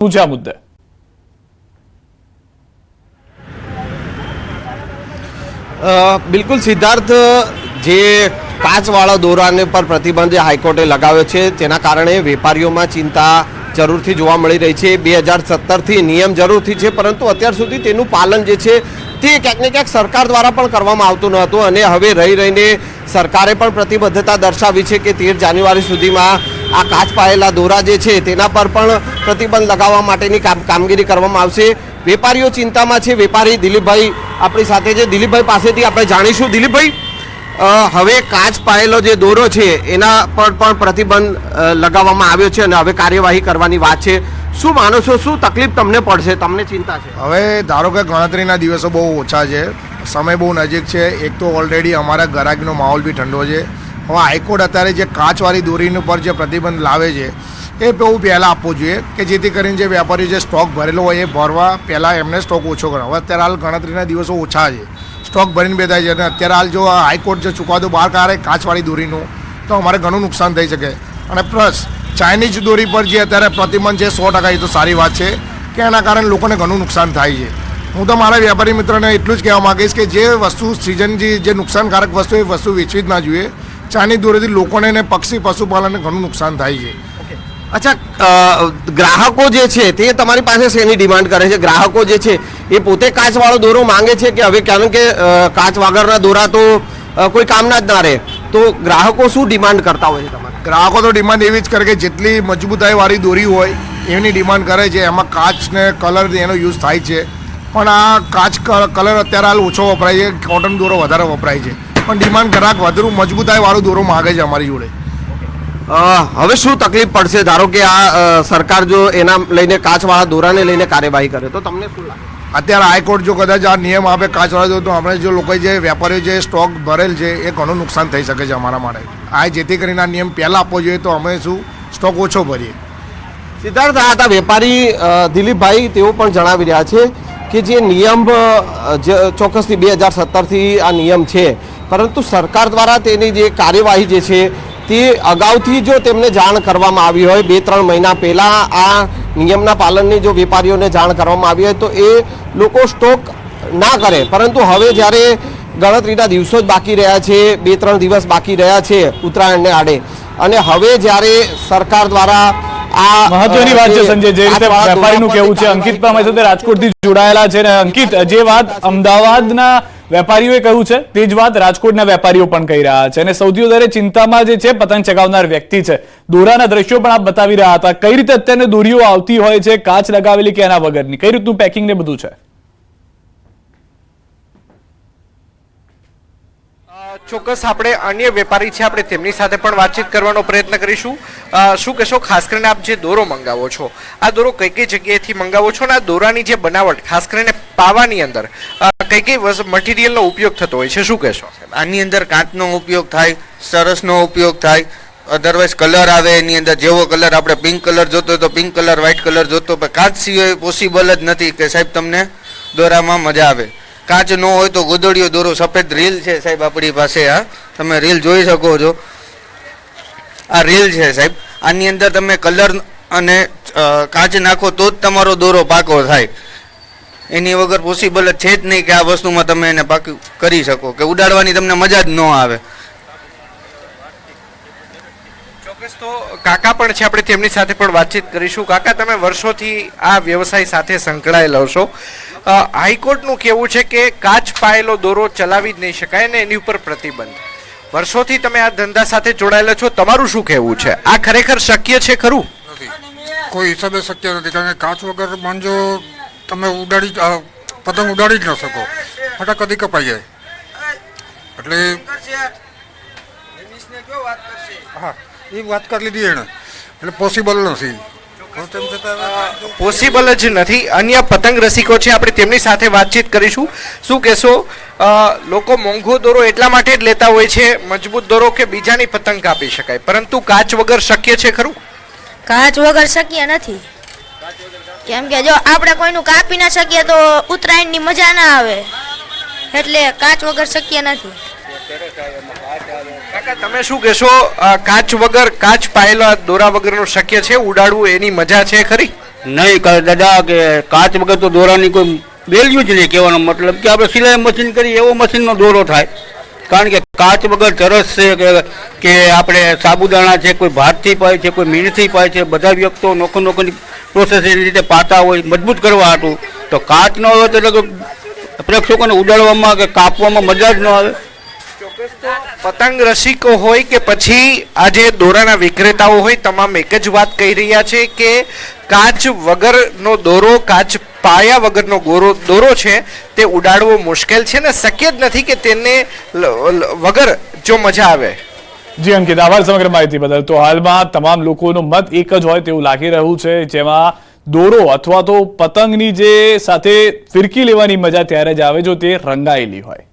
ઊંચા મુદ્દે બિલકુલ સિદ્ધાર્થ, જે કાચવાળા દોરાને પર પ્રતિબંધ હાઈકોર્ટે લગાવ્યો છે તેના કારણે વેપારીઓમાં ચિંતા જરૂરથી જોવા મળી રહી છે। 2017થી નિયમ જરૂરથી છે, પરંતુ અત્યાર સુધી તેનું પાલન જે છે તે ક્યાંક ને ક્યાંક સરકાર દ્વારા પણ કરવામાં આવતું ન હતું અને હવે રહીને સરકારે પણ પ્રતિબદ્ધતા દર્શાવી છે કે 13 જાન્યુઆરી સુધીમાં આ કાચ પાયેલા દોરા જે છે તેના પર પણ પ્રતિબંધ લગાવવા માટેની કામગીરી કરવામાં આવશે। વેપારીઓ ચિંતામાં છે। વેપારી દિલીપભાઈ આપણી સાથે છે। દિલીપભાઈ પાસેથી આપણે જાણીશું, દિલીપભાઈ હવે કાચ પાયેલો જે દોરો છે એના પર પણ પ્રતિબંધ લગાવવામાં આવ્યો છે અને હવે કાર્યવાહી કરવાની વાત છે। શું માનો છો, શું તકલીફ તમને પડશે, તમને ચિંતા છે? હવે ધારો કે ગણતરીના દિવસો બહુ ઓછા છે, સમય બહુ નજીક છે। એક તો ઓલરેડી અમારા ગ્રાહકનો માહોલ બી ઠંડો છે। હવે હાઈકોર્ટ અત્યારે જે કાચવાળી દોરીની ઉપર જે પ્રતિબંધ લાવે છે એ બહુ પહેલાં આપવો જોઈએ કે જેથી કરીને જે વેપારીઓ જે સ્ટોક ભરેલો હોય એ ભરવા પહેલાં એમને સ્ટોક ઓછો કરે। હવે અત્યારે હાલ ગણતરીના દિવસો ઓછા છે, સ્ટોક ભરીને બેઠા છે અને અત્યારે હાલ જો હાઈકોર્ટ જો ચુકાદો બહાર કાઢે કાચવાળી દોરીનું તો અમારે ઘણું નુકસાન થઈ શકે। અને પ્લસ ચાઇનીઝ દોરી પર જે અત્યારે પ્રતિબંધ છે 100% એ તો સારી વાત છે કે એના કારણે લોકોને ઘણું નુકસાન થાય છે। હું તો મારા વેપારી મિત્રોને એટલું જ કહેવા માગીશ કે જે વસ્તુ સિઝનની જે નુકસાનકારક વસ્તુ એ વસ્તુ વેચવી જ ના જોઈએ। ચાઇનીઝ દોરીથી લોકોને ને પક્ષી પશુપાલનને ઘણું નુકસાન થાય છે। અચ્છા, ગ્રાહકો જે છે તે તમારી પાસે શેની ડિમાન્ડ કરે છે? ગ્રાહકો જે છે એ પોતે કાચવાળો દોરો માંગે છે કે હવે કારણ કે કાચ વગરના દોરા તો કોઈ કામના જ ના રહે, તો ગ્રાહકો શું ડિમાન્ડ કરતા હોય છે તમારે? ગ્રાહકો તો ડિમાન્ડ એવી જ કરે કે જેટલી મજબૂતાઈવાળી દોરી હોય એની ડિમાન્ડ કરે છે। એમાં કાચને કલર એનો યુઝ થાય છે, પણ આ કાચ કલર અત્યારે હાલ ઓછો વપરાય છે, કોટન દોરો વધારે વપરાય છે, પણ ડિમાન્ડ ગ્રાહક વધુ મજબૂતાઈવાળો દોરો માગે છે અમારી જોડે। હવે શું તકલીફ પડશે? ધારો કે આ સરકાર જો એના લઈને કાચવાળા દોરાને લઈને કાર્યવાહી કરે તો તમને શું લાગે? અત્યારે હાઈકોર્ટ જો કદાચ આ નિયમ આપે કાચવાળા દોરો તો આપણે જો લોકો જે વેપારીઓ જે સ્ટોક ભરેલ છે એ ઘણું નુકસાન થઈ શકે છે અમારા માટે। આ જેથી કરીને આ નિયમ પહેલાં આપવો જોઈએ તો અમે શું સ્ટોક ઓછો ભરીએ। સિદ્ધાર્થ, આ હતા વેપારી દિલીપભાઈ, તેઓ પણ જણાવી રહ્યા છે કે જે નિયમ ચોક્કસથી 2017થી આ નિયમ છે, પરંતુ સરકાર દ્વારા તેની જે કાર્યવાહી જે છે તે અગાઉથી જો તેમને જાણ કરવામાં આવી હોય, 2-3 મહિના પહેલાં આ નિયમના પાલનની જો વેપારીઓને જાણ કરવામાં આવી હોય તો એ લોકો સ્ટોક ના કરે, પરંતુ હવે જ્યારે ગણતરીના દિવસો જ બાકી રહ્યા છે, 2-3 દિવસ બાકી રહ્યા છે ઉત્તરાયણને આડે, અને હવે જ્યારે સરકાર દ્વારા આ મહત્વની વાત છે સંજય, જે રીતે વેપારીનું કહેવું છે, અંકિત પણ અમારી સાથે રાજકોટથી જોડાયેલા છે ને અંકિત, જે વાત અમદાવાદના વેપારીઓએ કહ્યું છે તે જ વાત રાજકોટના વેપારીઓ પણ કહી રહ્યા છે અને સૌથી વધારે ચિંતામાં જે છે પતંગ ચગાવનાર વ્યક્તિ છે। દોરાના દ્રશ્યો પણ આપ બતાવી રહ્યા હતા, કઈ રીતે અત્યારે દોરીઓ આવતી હોય છે, કાચ લગાવેલી કે એના વગરની, કઈ રીતનું પેકિંગ ને બધું છે? ચોક્કસ આપણે અન્ય વેપારી છે, આપણે તેમની સાથે પણ વાતચીત કરવાનો પ્રયત્ન કરીશું। શું કહેશો, ખાસ કરીને આપ જે દોરો મંગાવો છો, આ દોરો કઈ કઈ જગ્યાએથી મંગાવો છો અને આ દોરાની જે બનાવટ ખાસ કરીને પાવાની અંદર કઈ કઈ મટીરિયલનો ઉપયોગ થતો હોય છે, શું કહેશો? આની અંદર કાચનો ઉપયોગ થાય, સરસનો ઉપયોગ થાય, અધરવાઇઝ કલર આવે એની અંદર, જેવો કલર આપણે પિંક કલર જોતો હોય તો પિંક કલર, વ્હાઇટ કલર જોતો, પણ કાચ સિવાય પોસિબલ જ નથી કે સાહેબ તમને દોરામાં મજા આવે। કાચ ન હોય તો ગોદડીયો દોરો, સફેદ રીલ છે સાહેબ આપણી પાસે, આ તમે રીલ જોઈ શકો છો, આ રીલ છે સાહેબ, આની અંદર તમે કલર અને કાચ નાખો તો જ તમારો દોરો પાકો થાય, એની વગર પોસિબલ જ છે જ નહીં કે આ વસ્તુમાં તમે એને પાકું કરી શકો, કે ઉડાડવાની તમને મજા જ ન આવે। ચોક્કસ, તો કાકા પણ છે, આપણે તેમની સાથે પણ વાતચીત કરીશું। કાકા, તમે વર્ષોથી આ વ્યવસાય સાથે સંકળાયેલા છો, હાઈકોર્ટનું કહેવું છે કે કાચ પાયેલો દોરો ચલાવી જ નહીં શકાય ને એની ઉપર પ્રતિબંધ, વર્ષોથી તમે આ ધંધા સાથે જોડાયેલા છો, તમારું શું કહેવું છે? આ ખરેખર શક્ય છે ખરું? કોઈ હિસાબે શક્ય નથી, કારણ કે કાચ વગર માનજો તમે પતંગ ઉડાડી જ ન શકો, ફટાકડી કપાઈ જાય, એટલે હા એ વાત કરી લીધી એણે, એટલે પોસિબલ નથી, પોસિબલ જ નથી। અન્ય પતંગ રસિકો છે, આપણે તેમની સાથે વાતચીત કરીશું। શું કહેશો, લોકો મોંઘો દોરો એટલા માટે જ લેતા હોય છે, મજબૂત દોરો કે બીજાની પતંગ કાપી શકાય, પરંતુ કાચ વગર શક્ય છે ખરું? કાચ વગર શક્ય નથી, કેમ કે જો આપણે કોઈનું કાપી ના શકીએ તો ઉત્તરાયણની મજા ના આવે, એટલે કાચ વગર શક્ય નથી। કાકા, તમે શું કહેશો, કાચ વગર, કાચ પાયેલા દોરા વગરનું શક્ય છે ઉડાડવું, એની મજા છે ખરી? નહીં કરે દાદા કે કાચ વગર તો દોરાની કોઈ વેલ્યુ જ નહીં. કહેવાનો મતલબ કે આપણે સિલાઈ મશીન કરીએ એવો મશીનનો દોરો થાય. કારણ કે કાચ વગર ચરસ છે કે આપણે સાબુદાણા છે, કોઈ ભાતથી પાય છે, કોઈ મીણથી પાય છે, બધા વ્યક્તિઓ નોખોની પ્રોસેસ એની રીતે પાતા હોય મજબૂત કરવા હતું. તો કાચ ન હોય તો એટલે પ્રેક્ષકોને ઉડાડવામાં કે કાપવામાં મજા જ ન આવે. પતંગ રસિકો હોય કે પછી આજે દોરાના વિક્રેતાઓ હોય, તમામ એક જ વાત કહી રહ્યા છે કે કાચ વગરનો દોરો, કાચ પાયા વગરનો દોરો છે તે ઉડાડવો મુશ્કેલ છે ને શક્ય જ નથી કે તેને વગર જો મજા આવે. જી અંકિત, આભાર સમગ્ર માહિતી બદલ. તો હાલમાં તમામ લોકોનો મત એક જ હોય તેવું લાગી રહ્યું છે, જેમાં દોરો અથવા તો પતંગની જે સાથે ફિરકી લેવાની મજા ત્યારે જ આવે જો તે રંગાયેલી હોય.